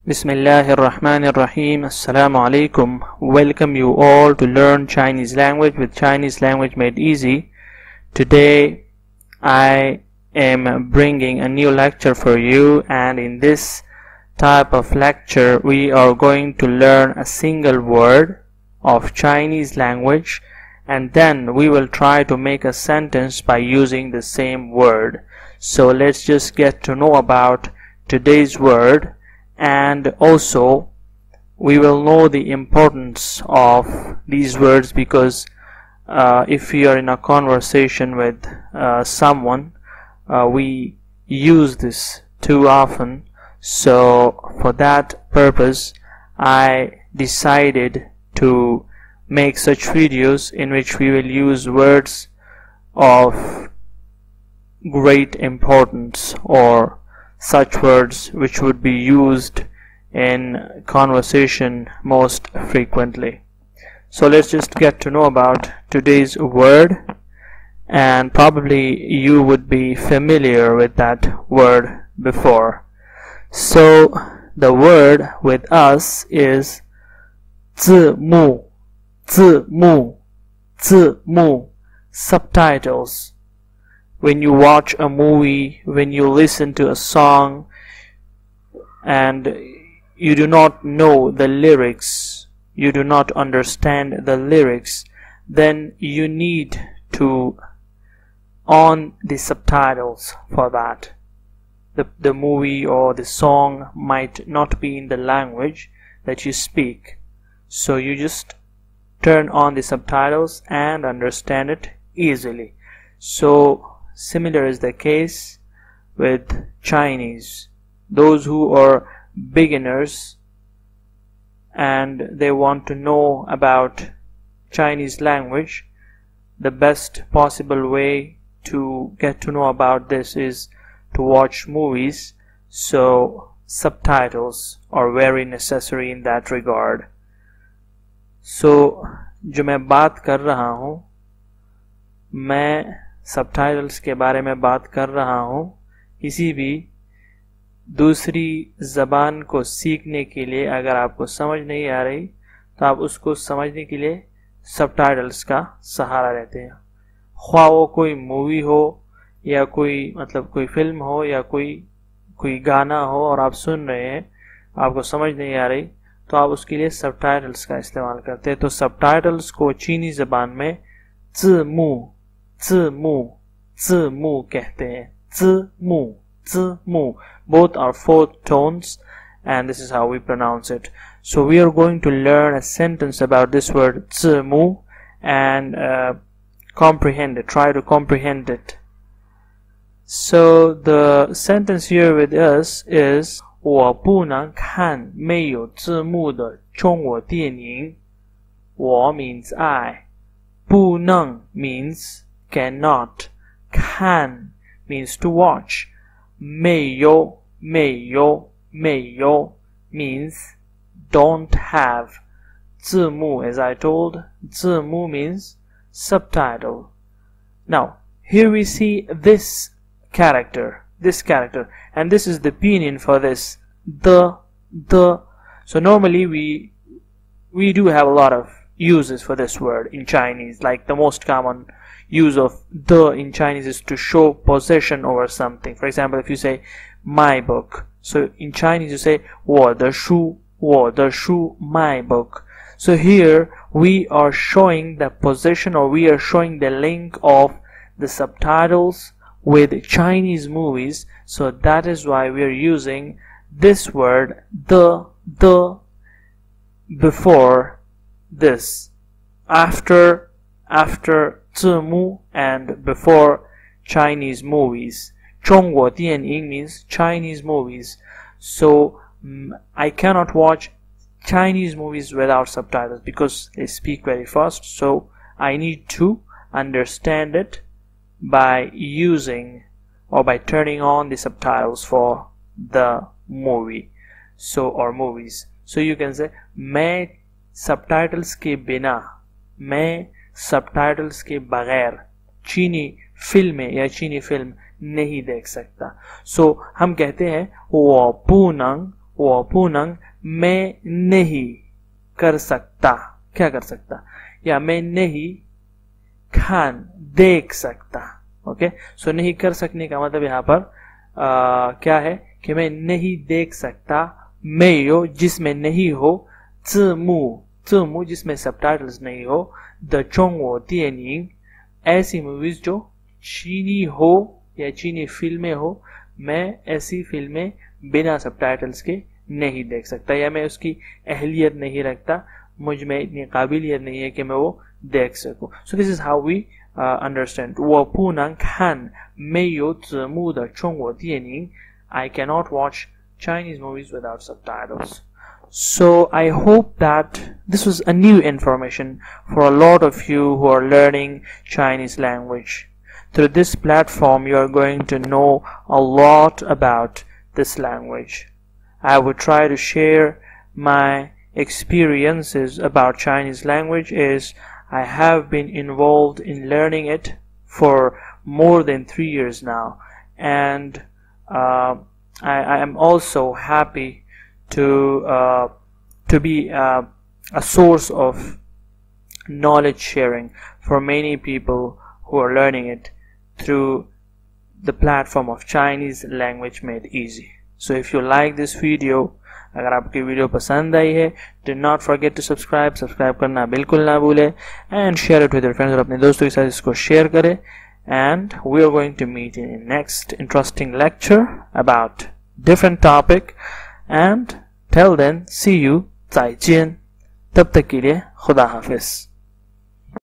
Bismillahirrahmanirrahim. Assalamu alaikum. Welcome you all to learn Chinese language with Chinese language made easy. Today I am bringing a new lecture for you, and in this type of lecture we are going to learn a single word of Chinese language, and then we will try to make a sentence by using the same word. So let's just get to know about today's word, and also we will know the importance of these words, because if we are in a conversation with someone, we use this too often. So for that purpose I decided to make such videos in which we will use words of great importance, or such words which would be used in conversation most frequently. So let's just get to know about today's word, and probably you would be familiar with that word before. So the word with us is 字幕, 字幕, 字幕, subtitles. When you watch a movie, when you listen to a song and you do not know the lyrics, you do not understand the lyrics, then you need to on the subtitles for that. The movie or the song might not be in the language that you speak, so you just turn on the subtitles and understand it easily. So similar is the case with Chinese. Those who are beginners and they want to know about Chinese language, the best possible way to get to know about this is to watch movies. So subtitles are very necessary in that regard. So जो मैं बात कर रहा हूँ, मैं subtitles के बारे में बात कर रहा हूँ. किसी भी दूसरी ज़बान को सीखने के लिए अगर आपको समझ नहीं आ रही तो आप उसको समझने के लिए सबटाइटल्स का सहारा लेते हैं. ख्वाह वो कोई मूवी हो या कोई फिल्म हो या कोई गाना हो और आप सुन रहे हैं, आपको समझ नहीं आ रही, तो आप उसके लिए सबटाइटल्स का इस्तेमाल करते हैं. तो सबटाइटल्स को चीनी ज़बान में 字幕 字幕 字幕 कहते हैं. 字幕 字幕. Both are 4 tones, and this is how we pronounce it. So we are going to learn a sentence about this word 字幕 and comprehend it, try to comprehend it. So the sentence here with us is 我不能看没有字幕的中国电影. 我 means I, 不能 means cannot, 看 means to watch, 没有 means don't have, 字幕 as I told, 字幕 means subtitle. Now here we see this character, and this is the pinyin for this, the. So normally we do have a lot of uses for this word in Chinese. Like the most common use of the in Chinese is to show possession over something. For example, if you say my book, so in Chinese you say 我的书 my book. So here we are showing the possession, or we are showing the link of the subtitles with Chinese movies. So that is why we are using this word the before this, after 字幕 and before Chinese movies. 中国电影 means Chinese movies. So I cannot watch Chinese movies without subtitles because they speak very fast, so I need to understand it by using or by turning on the subtitles for the movie, so or movies. So you can say मैं subtitles के बिना, मैं subtitles के बगैर चीनी फिल्में या चीनी फिल्म नहीं देख सकता. So हम कहते हैं 我不能 वो不能 मैं नहीं कर सकता, क्या कर सकता, या मैं नहीं खान देख सकता। ओके, सो नहीं कर सकने का मतलब यहाँ पर क्या है कि मैं नहीं देख सकता, मैं यो जिसमें नहीं हो, ज़मू जिसमें सबटाइटल्स नहीं हो, द चोंगवो दियनिंग ऐसी मूवीज जो चीनी हो या चीनी फिल्में हो, मैं ऐसी फिल्में बिना सबटाइटल्स के नहीं देख सकता, या मैं उसकी अहलियत नहीं रखता, मुझ में इतनी काबिलियत नहीं है कि मैं वो देख सकूं। So this is how we understand 我不能看没有字幕的中国电影 I cannot watch Chinese movies without subtitles. So I hope that this was a new information for a lot of you who are learning Chinese language. Through this platform you are going to know a lot about this language. I would try to share my experiences about Chinese language as I have been involved in learning it for more than 3 years now, and I am also happy to be a source of knowledge sharing for many people who are learning it through the platform of Chinese language made easy. So if you like this video, अगर आपकी video पसंद आई है, do not forget to subscribe करना बिल्कुल ना भूले, and share it with your friends, और अपने दोस्तों के साथ इसको शेयर करें, and we are going to meet in the next interesting lecture about different topic, and till then see you, 再见, तब तक के लिए खुदा हाफिज।